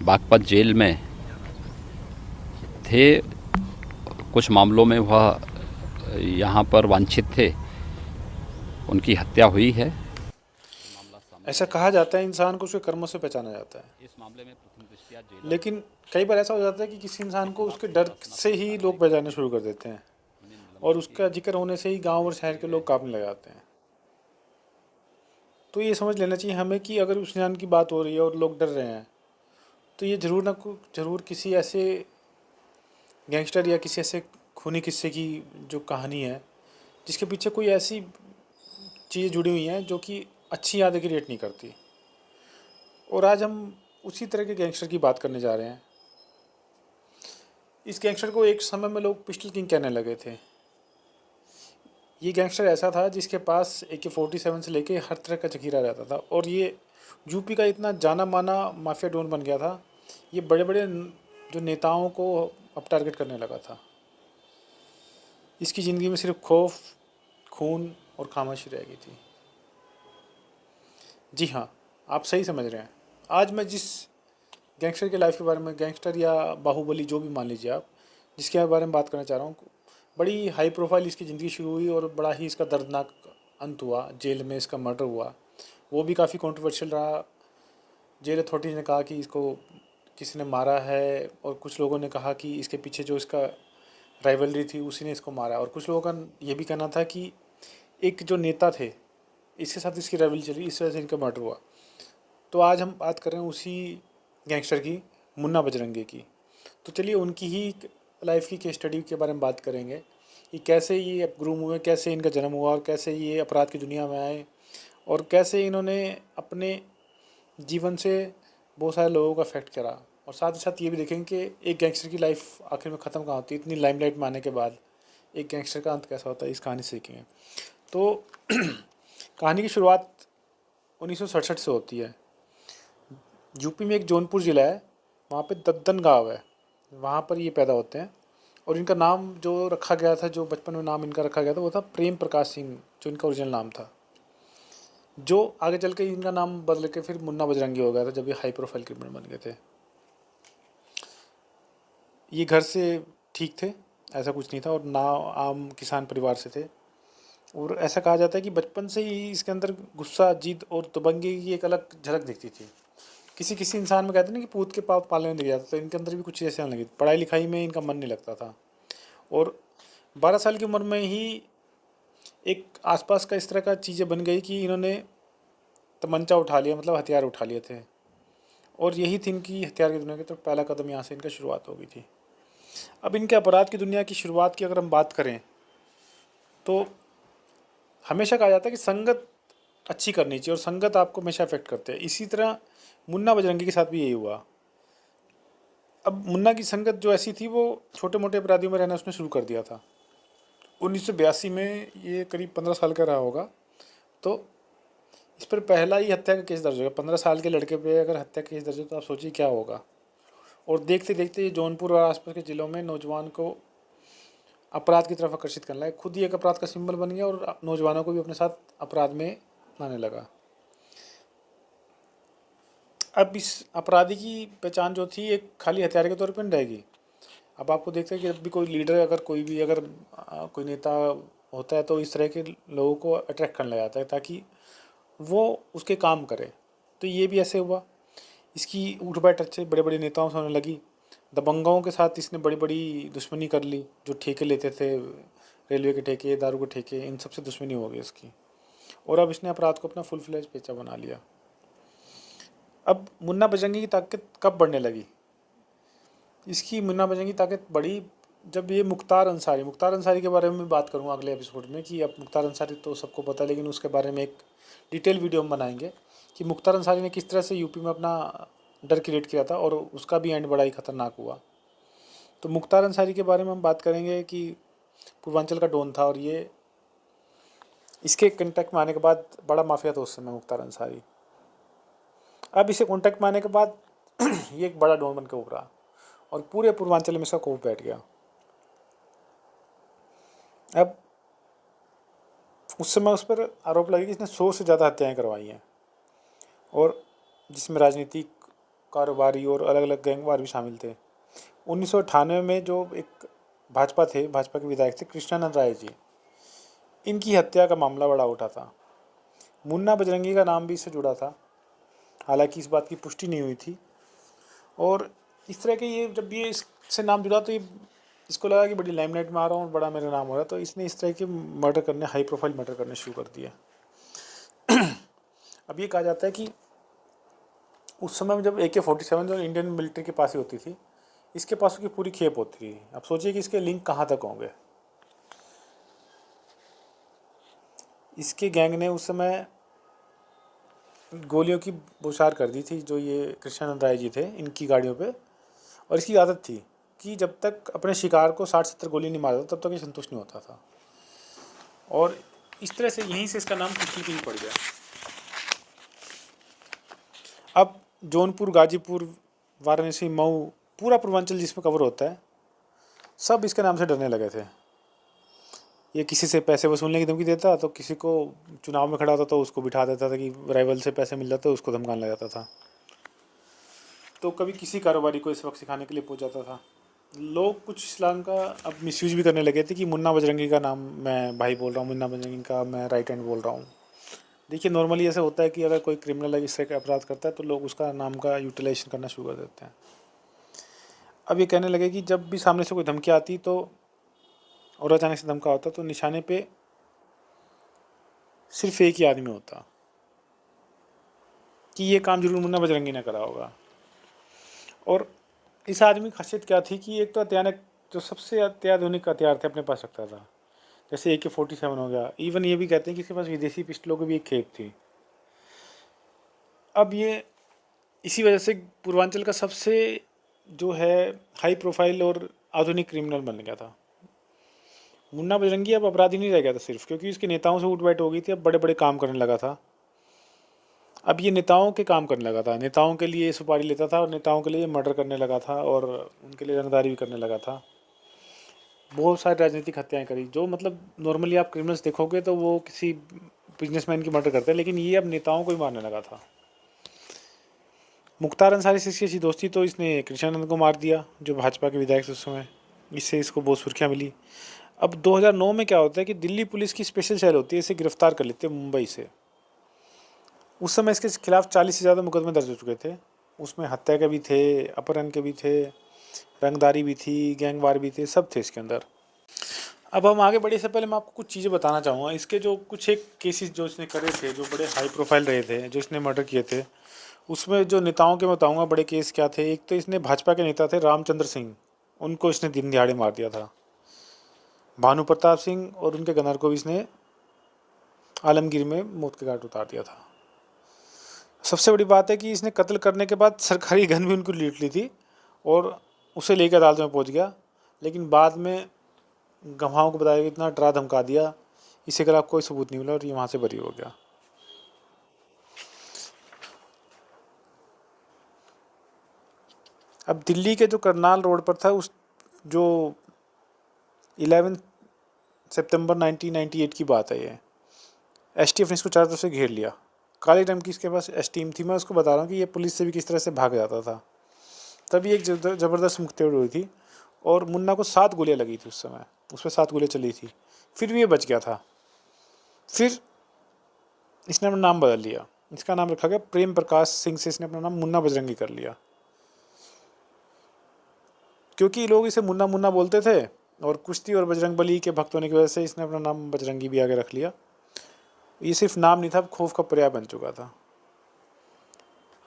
Baghpat jail में थे। कुछ मामलों में वह यहाँ पर वांछित थे, उनकी हत्या हुई है। मामला सामने ऐसा आया कहा है। जाता है इंसान को उसके कर्मों से पहचाना जाता है। इस मामले में प्रथम दृष्टया जेलर लेकिन कई बार ऐसा हो जाता है कि किसी के इंसान को खिलाफ उसके डर से अनुशासनात्मक ही कार्रवाई लोग की पहचानना गई शुरू है। कर देते हैं उन्हें और निलंबित उसका किया जिक्र होने से ही गांव और शहर किए के गए लोग हैं। कांपने लग जाते हैं। तो ये समझ लेना चाहिए हमें कि अगर उस इंसान की बात हो रही है और लोग डर रहे हैं, तो ये ज़रूर किसी ऐसे गैंगस्टर या किसी ऐसे खूनी किस्से की जो कहानी है, जिसके पीछे कोई ऐसी चीज़ें जुड़ी हुई हैं जो कि अच्छी यादें क्रिएट नहीं करती। और आज हम उसी तरह के गैंगस्टर की बात करने जा रहे हैं। इस गैंगस्टर को एक समय में लोग पिस्टल किंग कहने लगे थे। ये गैंगस्टर ऐसा था जिसके पास AK-47 से लेके हर तरह का जखीरा रहता था और ये यूपी का इतना जाना माना माफिया डॉन बन गया था। ये बड़े बड़े जो नेताओं को अब टारगेट करने लगा था। इसकी ज़िंदगी में सिर्फ खौफ, खून और खामोशी रह गई थी। जी हाँ, आप सही समझ रहे हैं। आज मैं जिस गैंगस्टर की लाइफ के बारे में, गैंगस्टर या बाहुबली जो भी मान लीजिए आप, जिसके बारे में बात करना चाह रहा हूँ, बड़ी हाई प्रोफाइल इसकी ज़िंदगी शुरू हुई और बड़ा ही इसका दर्दनाक अंत हुआ। जेल में इसका मर्डर हुआ, वो भी काफ़ी कंट्रोवर्शियल रहा। जेल अथॉरिटीज़ ने कहा कि इसको किसी ने मारा है और कुछ लोगों ने कहा कि इसके पीछे जो इसका राइवलरी थी उसी ने इसको मारा, और कुछ लोगों का ये भी कहना था कि एक जो नेता थे इसके साथ इसकी राइवलरी चली, इस वजह से इनका मर्डर हुआ। तो आज हम बात कर रहे हैं उसी गैंगस्टर की, मुन्ना बजरंगी की। तो चलिए उनकी ही लाइफ की केस स्टडी के बारे में बात करेंगे कि कैसे ये ग्रूम हुए, कैसे इनका जन्म हुआ और कैसे ये अपराध की दुनिया में आए और कैसे इन्होंने अपने जीवन से बहुत सारे लोगों का अफेक्ट करा। और साथ ही साथ ये भी देखेंगे कि एक गैंगस्टर की लाइफ आखिर में ख़त्म कहाँ होती है। इतनी लाइमलाइट में आने के बाद एक गैंगस्टर का अंत कैसा होता है, इस कहानी से सीखेंगे। तो कहानी की शुरुआत 1967 से होती है। यूपी में एक जौनपुर ज़िला है, वहाँ पे दद्दन गाँव है, वहाँ पर ये पैदा होते हैं। और इनका नाम जो रखा गया था, जो बचपन में नाम इनका रखा गया था, वो था प्रेम प्रकाश सिंह, जो इनका ओरिजिनल नाम था। जो आगे चल के इनका नाम बदल के फिर मुन्ना बजरंगी हो गया था जब ये हाई प्रोफाइल क्रिमिनल बन गए थे। ये घर से ठीक थे, ऐसा कुछ नहीं था, और ना आम किसान परिवार से थे। और ऐसा कहा जाता है कि बचपन से ही इसके अंदर गुस्सा, जिद और दबंगी की एक अलग झलक दिखती थी। किसी किसी इंसान में कहते हैं ना कि पूत के पाप पालने में दिख जाता, तो इनके अंदर भी कुछ ऐसे आने लगी। पढ़ाई लिखाई में इनका मन नहीं लगता था और 12 साल की उम्र में ही एक आसपास का इस तरह का चीज़ें बन गई कि इन्होंने तमंचा उठा लिया, मतलब हथियार उठा लिए थे। और यही थी इनकी हथियार की दुनिया की, तो पहला कदम यहाँ से इनका शुरुआत हो गई थी। अब इनके अपराध की दुनिया की शुरुआत की अगर हम बात करें तो हमेशा कहा जाता है कि संगत अच्छी करनी चाहिए और संगत आपको हमेशा अफेक्ट करते हैं। इसी तरह मुन्ना बजरंगी के साथ भी यही हुआ। अब मुन्ना की संगत जो ऐसी थी, वो छोटे मोटे अपराधियों में रहना उसने शुरू कर दिया था। 1982 में ये करीब 15 साल का रहा होगा, तो इस पर पहला ही हत्या का केस दर्ज हो गया। 15 साल के लड़के पे अगर हत्या का केस दर्ज हो तो आप सोचिए क्या होगा। और देखते देखते ये जौनपुर और आसपास के ज़िलों में नौजवान को अपराध की तरफ आकर्षित करने लगा। खुद ही एक अपराध का सिंबल बन गया और नौजवानों को भी अपने साथ अपराध में लाने लगा। अब इस अपराधी की पहचान जो थी एक खाली हथियार के तौर पर नहीं रहेगी। अब आपको देखते हैं कि जब भी कोई लीडर, अगर कोई भी अगर कोई नेता होता है तो इस तरह के लोगों को अट्रैक्ट करने लग जाता है ताकि वो उसके काम करे। तो ये भी ऐसे हुआ। इसकी उठ बैठ अच्छे बड़े बड़े नेताओं से होने लगी। दबंगों के साथ इसने बड़ी बड़ी दुश्मनी कर ली, जो ठेके लेते थे, रेलवे के ठेके, दारू के ठेके, इन सब से दुश्मनी हो गई इसकी। और अब इसने अपराध को अपना फुल फ्लेज पेशा बना लिया। अब मुन्ना बजरंगी की ताकत कब बढ़ने लगी? इसकी मुन्ना बजरंगी की ताकत बढ़ी जब ये मुख्तार अंसारी के बारे में बात करूँगा अगले एपिसोड में। कि अब मुख्तार अंसारी तो सबको पता है, लेकिन उसके बारे में एक डिटेल वीडियो हम बनाएंगे कि मुख्तार अंसारी ने किस तरह से यूपी में अपना डर क्रिएट किया था और उसका भी एंड बड़ा ही खतरनाक हुआ। तो मुख्तार अंसारी के बारे में हम बात करेंगे कि पूर्वांचल का डॉन था और ये इसके कॉन्टैक्ट में आने के बाद बड़ा माफिया था उस समय मुख्तार अंसारी। अब इसे कॉन्टैक्ट में आने के बाद ये एक बड़ा डॉन बन के उभरा और पूरे पूर्वांचल में इसका खौफ बैठ गया। अब उस समय उस पर आरोप लगे कि इसने 100 से ज़्यादा हत्याएं करवाई हैं और जिसमें राजनीतिक कारोबारी और अलग अलग गैंगवार भी शामिल थे। 1998 में जो एक भाजपा के विधायक थे कृष्णानंद राय जी, इनकी हत्या का मामला बड़ा उठा था। मुन्ना बजरंगी का नाम भी इससे जुड़ा था, हालांकि इस बात की पुष्टि नहीं हुई थी। और इस तरह के ये जब ये इससे नाम जुड़ा तो ये इसको लगा कि बड़ी लाइमलाइट में आ रहा हूँ, बड़ा मेरा नाम हो रहा है, तो इसने इस तरह के मर्डर करने, हाई प्रोफाइल मर्डर करने शुरू कर दिया। अब ये कहा जाता है कि उस समय में जब AK-47 जो इंडियन मिलिट्री के पास ही होती थी, इसके पास उसकी पूरी खेप होती थी। अब सोचिए कि इसके लिंक कहाँ तक होंगे। इसके गैंग ने उस समय गोलियों की बौछार कर दी थी, जो ये कृष्णानंद राय जी थे इनकी गाड़ियों पे। और इसकी आदत थी कि जब तक अपने शिकार को 60-70 गोली नहीं मारता तब तक ये संतुष्ट नहीं होता था। और इस तरह से यहीं से इसका नाम पिस्टल किंग पड़ गया। अब जौनपुर, गाजीपुर, वाराणसी, मऊ, पूरा पूर्वांचल जिसमें कवर होता है, सब इसके नाम से डरने लगे थे। ये किसी से पैसे वसूलने की धमकी देता तो किसी को चुनाव में खड़ा होता तो उसको बिठा देता था कि राइवल से पैसे मिल जाते, उसको धमकाने लग जाता था। तो कभी किसी कारोबारी को इस वक्त सिखाने के लिए पहुंच जाता था। लोग कुछ इस्लाम का अब मिसयूज भी करने लगे थे कि मुन्ना बजरंगी का नाम मैं भाई बोल रहा हूँ, मुन्ना बजरंगी का मैं राइट हैंड बोल रहा हूँ। देखिए, नॉर्मली ऐसा होता है कि अगर कोई क्रिमिनल इस तरह का अपराध करता है तो लोग उसका नाम का यूटिलाइजेशन करना शुरू कर देते हैं। अब ये कहने लगे कि जब भी सामने से कोई धमकी आती तो और अचानक से धमका होता तो निशाने पे सिर्फ एक ही आदमी होता कि ये काम जरूर मुन्ना बजरंगी ने करा होगा। और इस आदमी की खासियत क्या थी कि एक तो अत्यानक जो सबसे अत्याधुनिक हथियार थे अपने पास रखता था, जैसे AK-47 हो गया। इवन ये भी कहते हैं कि इसके पास विदेशी पिस्टलों की भी एक खेप थी। अब ये इसी वजह से पूर्वांचल का सबसे जो है हाई प्रोफाइल और आधुनिक क्रिमिनल बन गया था। मुन्ना बजरंगी अब अपराधी नहीं रह गया था सिर्फ, क्योंकि इसके नेताओं से उठ बैठ हो गई थी। अब बड़े बड़े काम करने लगा था। अब ये नेताओं के काम करने लगा था, नेताओं के लिए सुपारी लेता था और नेताओं के लिए मर्डर करने लगा था और उनके लिए रंगदारी भी करने लगा था। बहुत सारी राजनीतिक हत्याएं करी, जो मतलब नॉर्मली आप क्रिमिनल्स देखोगे तो वो किसी बिजनेसमैन की मर्डर करते हैं, लेकिन ये अब नेताओं को ही मारने लगा था। मुख्तार अंसारी से इसकी अच्छी दोस्ती तो इसने कृष्णानंद को मार दिया, जो भाजपा के विधायक थे उस समय। इससे इसको बहुत सुर्खियाँ मिली। अब 2009 में क्या होता है कि दिल्ली पुलिस की स्पेशल सेल होती है, इसे गिरफ्तार कर लेते हैं मुंबई से। उस समय इसके खिलाफ 40 से ज़्यादा मुकदमे दर्ज हो चुके थे। उसमें हत्या के भी थे, अपहरण के भी थे, रंगदारी भी थी, गैंगवार भी थे, सब थे इसके अंदर। अब हम आगे बढ़े से पहले मैं आपको कुछ चीज़ें बताना चाहूँगा। इसके जो कुछ एक केसेस जो इसने करे थे, जो बड़े हाई प्रोफाइल रहे थे, जो इसने मर्डर किए थे, उसमें जो नेताओं के बताऊँगा बड़े केस क्या थे। एक तो इसने भाजपा के नेता थे रामचंद्र सिंह, उनको इसने दिन दिहाड़े मार दिया था। भानु प्रताप सिंह और उनके गनर को भी इसने आलमगीर में मौत के घाट उतार दिया था। सबसे बड़ी बात है कि इसने कत्ल करने के बाद सरकारी गन भी उनको लूट ली थी और उसे लेकर अदालत में पहुंच गया, लेकिन बाद में गवाहों को बताया कि इतना डरा धमका दिया, इसके खिलाफ कोई सबूत नहीं मिला और ये वहाँ से बरी हो गया। अब दिल्ली के जो करनाल रोड पर था, उस जो 11 सितंबर 1998 की बात है ये, STF ने इसको चारों तरफ से घेर लिया। काले रंग की इसके पास एस टीम थी। मैं उसको बता रहा हूँ कि ये पुलिस से भी किस तरह से भाग जाता था। तभी एक ज़बरदस्त मुठभेड़ हुई थी और मुन्ना को 7 गोलियाँ लगी थी उस समय, उस पर 7 गोलियाँ चली थी, फिर भी ये बच गया था। फिर इसने अपना नाम बदल लिया, इसका नाम रखा गया प्रेम प्रकाश सिंह से इसने अपना नाम मुन्ना बजरंगी कर लिया, क्योंकि लोग इसे मुन्ना मुन्ना बोलते थे और कुश्ती और बजरंगबली के भक्त होने की वजह से इसने अपना नाम बजरंगी भी आगे रख लिया। ये सिर्फ नाम नहीं था, खौफ का पर्याय बन चुका था।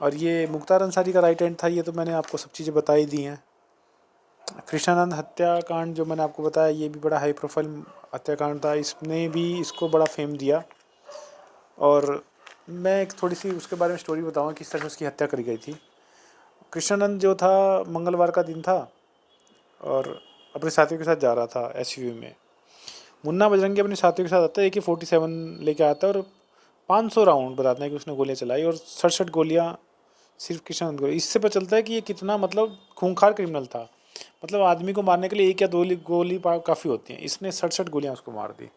और ये मुख्तार अंसारी का राइट हैंड था। ये तो मैंने आपको सब चीज़ें बताई दी हैं। कृष्णानंद हत्याकांड जो मैंने आपको बताया, ये भी बड़ा हाई प्रोफाइल हत्याकांड था, इसने भी इसको बड़ा फेम दिया। और मैं एक थोड़ी सी उसके बारे में स्टोरी बताऊँगा किस तरह से उसकी हत्या करी गई थी। कृष्णानंद जो था, मंगलवार का दिन था और अपने साथियों के साथ जा रहा था SUV में। मुन्ना बजरंगी अपने साथियों के साथ आता है, AK-47 लेके आता है और 500 राउंड बताते हैं कि उसने गोलियाँ चलाई और 67 गोलियाँ सिर्फ कृष्णानंद को। इससे पता चलता है कि ये कितना मतलब खूंखार क्रिमिनल था। मतलब आदमी को मारने के लिए 1 या 2 गोली काफ़ी होती हैं, इसने 67 गोलियाँ उसको मार दी।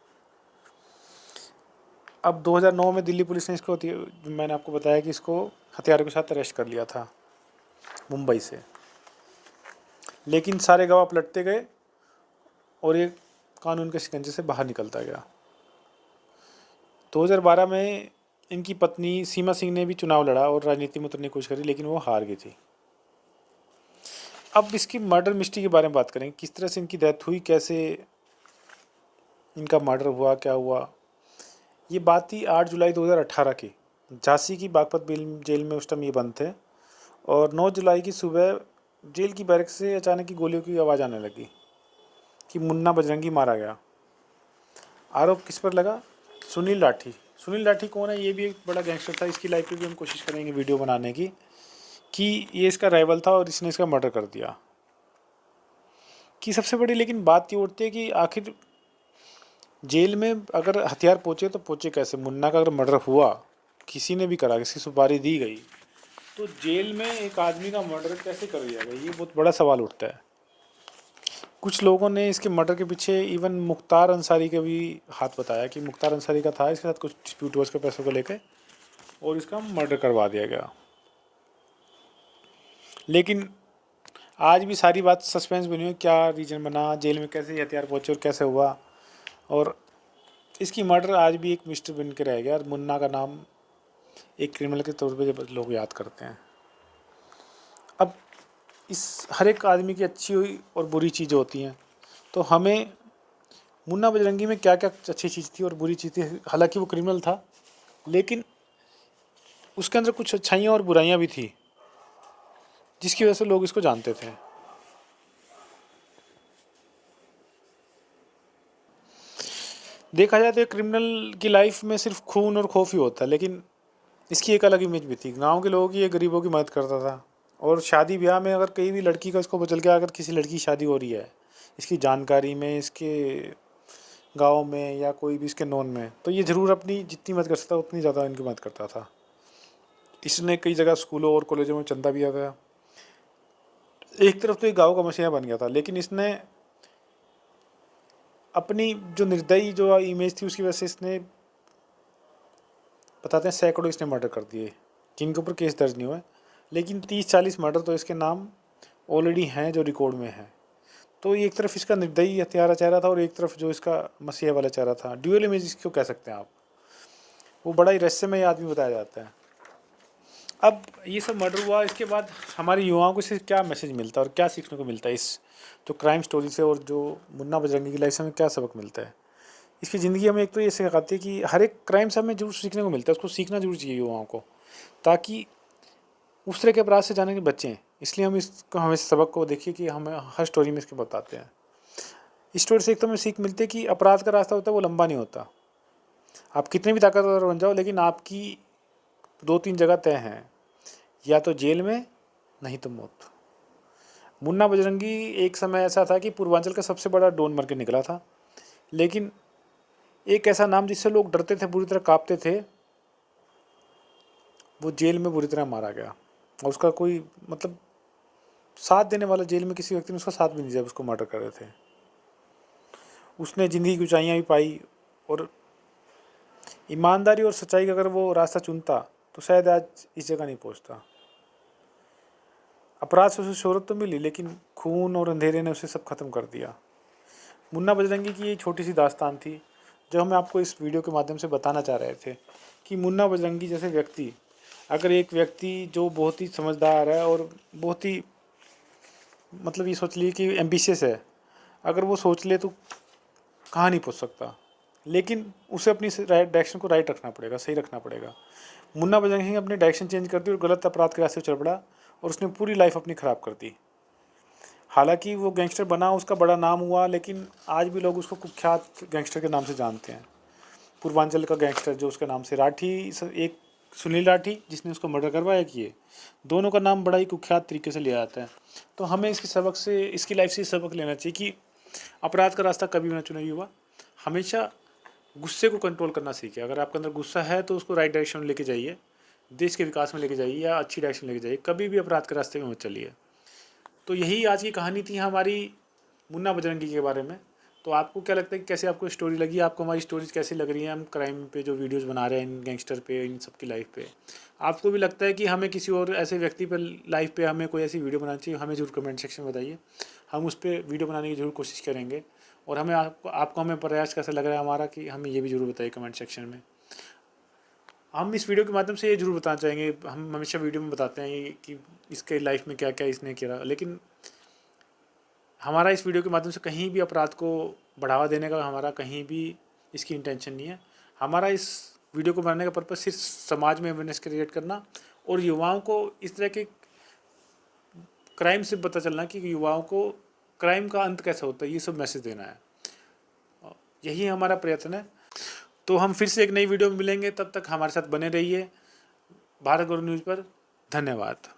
अब 2009 में दिल्ली पुलिस ने इसको, मैंने आपको बताया कि इसको हथियारों के साथ अरेस्ट कर लिया था। मुंबई से, लेकिन सारे गवाह पलटते गए और ये कानून के शिकंजे से बाहर निकलता गया। 2012 में इनकी पत्नी सीमा सिंह ने भी चुनाव लड़ा और राजनीति में उतरने की कोशिश करी, लेकिन वो हार गई थी। अब इसकी मर्डर मिस्ट्री के बारे में बात करें, किस तरह से इनकी डेथ हुई, कैसे इनका मर्डर हुआ, क्या हुआ। ये बात थी 8 जुलाई 2018 की। झांसी की बागपत जेल में उस टाइम ये बंद थे और 9 जुलाई की सुबह जेल की बैरक से अचानक ही गोलियों की आवाज़ आने लगी कि मुन्ना बजरंगी मारा गया। आरोप किस पर लगा? सुनील लाठी। सुनील लाठी कौन है? ये भी एक बड़ा गैंगस्टर था। इसकी लाइफ पे भी हम कोशिश करेंगे वीडियो बनाने की कि ये इसका राइवल था और इसने इसका मर्डर कर दिया। कि सबसे बड़ी लेकिन बात ये उठती है कि आखिर जेल में अगर हथियार पहुँचे तो पहुँचे कैसे? मुन्ना का अगर मर्डर हुआ, किसी ने भी करा, किसी सुपारी दी गई, तो जेल में एक आदमी का मर्डर कैसे कर दिया गया? ये बहुत बड़ा सवाल उठता है। कुछ लोगों ने इसके मर्डर के पीछे इवन मुख्तार अंसारी का भी हाथ बताया कि मुख्तार अंसारी का था इसके साथ कुछ डिस्प्यूट हुआ इसके पैसों को लेकर और इसका मर्डर करवा दिया गया। लेकिन आज भी सारी बात सस्पेंस बनी हुई, क्या रीजन बना, जेल में कैसे हथियार पहुंचे और कैसे हुआ, और इसकी मर्डर आज भी एक मिस्ट्री बन के रह गया। और मुन्ना का नाम एक क्रिमिनल के तौर पे लोग याद करते हैं। अब इस हर एक आदमी की अच्छी हुई और बुरी चीज़ें होती हैं, तो हमें मुन्ना बजरंगी में क्या क्या अच्छी चीज़ थी और बुरी चीज़ थी। हालांकि वो क्रिमिनल था, लेकिन उसके अंदर कुछ अच्छाइयाँ और बुराइयाँ भी थी, जिसकी वजह से लोग इसको जानते थे। देखा जाए तो क्रिमिनल की लाइफ में सिर्फ खून और खौफ ही होता है, लेकिन इसकी एक अलग इमेज भी थी। गांव के लोगों की, ये गरीबों की मदद करता था। और शादी ब्याह में अगर कहीं भी लड़की का इसको पता चल गया, अगर किसी लड़की की शादी हो रही है इसकी जानकारी में, इसके गांव में या कोई भी इसके नॉन में, तो ये ज़रूर अपनी जितनी मदद कर सकता उतनी ज़्यादा इनकी मदद करता था। इसने कई जगह स्कूलों और कॉलेजों में चंदा भी दिया था। एक तरफ तो ये गाँव का मसीहा बन गया था, लेकिन इसने अपनी जो निर्दयी जो इमेज थी उसकी वजह से इसने, बताते हैं, सैकड़ों इसने मर्डर कर दिए जिनके ऊपर केस दर्ज नहीं हुए, लेकिन 30-40 मर्डर तो इसके नाम ऑलरेडी हैं जो रिकॉर्ड में हैं। तो एक तरफ इसका निर्दयी हत्यारा चेहरा था और एक तरफ जो इसका मसीहा वाला चेहरा था। ड्यूअल इमेज इसको कह सकते हैं आप। वो बड़ा ही रहस्यमय आदमी बताया जाता है। अब ये सब मर्डर हुआ, इसके बाद हमारे युवाओं को इससे क्या मैसेज मिलता है और क्या सीखने को मिलता है इस जो क्राइम स्टोरी से, और जो मुन्ना बजरंगी की लाइफ से हमें क्या सबक मिलता है? इसकी ज़िंदगी हमें एक तो ये सिखाती है कि हर एक क्राइम से हमें जरूर सीखने को मिलता है, उसको सीखना जरूर चाहिए युवाओं को, ताकि उस तरह के अपराध से जाने के बचें। इसलिए हम इसको हमेशा सबक को देखिए कि हमें हर स्टोरी में इसके बताते हैं। इस स्टोरी से एक तो हमें सीख मिलती है कि अपराध का रास्ता होता है वो लंबा नहीं होता। आप कितने भी ताकतवर बन जाओ, लेकिन आपकी 2-3 जगह तय हैं, या तो जेल में, नहीं तो मौत। मुन्ना बजरंगी एक समय ऐसा था कि पूर्वांचल का सबसे बड़ा डॉन बन के निकला था, लेकिन एक ऐसा नाम जिससे लोग डरते थे, बुरी तरह कांपते थे, वो जेल में बुरी तरह मारा गया। और उसका कोई मतलब साथ देने वाला, जेल में किसी व्यक्ति ने उसका साथ भी नहीं दिया, उसको मर्डर कर रहे थे। उसने ज़िंदगी की ऊंचाइयाँ भी पाई, और ईमानदारी और सच्चाई का अगर वो रास्ता चुनता तो शायद आज इस जगह नहीं पहुंचता। अपराध से उसे शोहरत तो मिली, लेकिन खून और अंधेरे ने उसे सब खत्म कर दिया। मुन्ना बजरंगी की ये छोटी सी दास्तान थी जो हम आपको इस वीडियो के माध्यम से बताना चाह रहे थे कि मुन्ना बजरंगी जैसे व्यक्ति, अगर एक व्यक्ति जो बहुत ही समझदार है और बहुत ही मतलब ये सोच लिए कि एम्बिशियस है, अगर वो सोच ले तो कहाँ नहीं पहुँच सकता, लेकिन उसे अपनी डायरेक्शन को राइट रखना पड़ेगा, सही रखना पड़ेगा। मुन्ना बजरंगी ने अपनी डायरेक्शन चेंज कर दी और गलत अपराध के रास्ते चल पड़ा, और उसने पूरी लाइफ अपनी ख़राब कर दी। हालांकि वो गैंगस्टर बना, उसका बड़ा नाम हुआ, लेकिन आज भी लोग उसको कुख्यात गैंगस्टर के नाम से जानते हैं। पूर्वांचल का गैंगस्टर जो उसके नाम से, राठी, एक सुनील राठी जिसने उसको मर्डर करवाया, किए, दोनों का नाम बड़ा ही कुख्यात तरीके से लिया जाता है। तो हमें इसके सबक से, इसकी लाइफ से सबक लेना चाहिए कि अपराध का रास्ता कभी भी ना चुने युवा। हमेशा गुस्से को कंट्रोल करना सीखिए। अगर आपके अंदर गुस्सा है तो उसको राइट डायरेक्शन में लेके जाइए, देश के विकास में लेके जाइए या अच्छी डायरेक्शन लेके जाइए, कभी भी अपराध के रास्ते में मत चलिए। तो यही आज की कहानी थी हमारी मुन्ना बजरंगी के बारे में। तो आपको क्या लगता है कि कैसे आपको स्टोरी लगी, आपको हमारी स्टोरीज कैसी लग रही हैं, हम क्राइम पे जो वीडियोस बना रहे हैं, इन गैंगस्टर पे, इन सब की लाइफ पे? आपको भी लगता है कि हमें किसी और ऐसे व्यक्ति पर लाइफ पे हमें कोई ऐसी वीडियो बनानी चाहिए? हमें ज़रूर कमेंट सेक्शन में बताइए, हम उस पर वीडियो बनाने की ज़रूर कोशिश करेंगे। और हमें आपको हमें प्रयास कैसा लग रहा है हमारा, कि हमें ये भी ज़रूर बताइए कमेंट सेक्शन में। हम इस वीडियो के माध्यम से ये ज़रूर बताना चाहेंगे, हम हमेशा वीडियो में बताते हैं कि इसके लाइफ में क्या क्या इसने किया, लेकिन हमारा इस वीडियो के माध्यम से कहीं भी अपराध को बढ़ावा देने का हमारा कहीं भी इसकी इंटेंशन नहीं है। हमारा इस वीडियो को बनाने का पर्पज़ सिर्फ समाज में अवेयरनेस क्रिएट करना और युवाओं को इस तरह के क्राइम से पता चलना कि युवाओं को क्राइम का अंत कैसा होता है, ये सब मैसेज देना है। यही हमारा प्रयत्न है। तो हम फिर से एक नई वीडियो में मिलेंगे, तब तक हमारे साथ बने रहिए भारत गौरव न्यूज़ पर। धन्यवाद।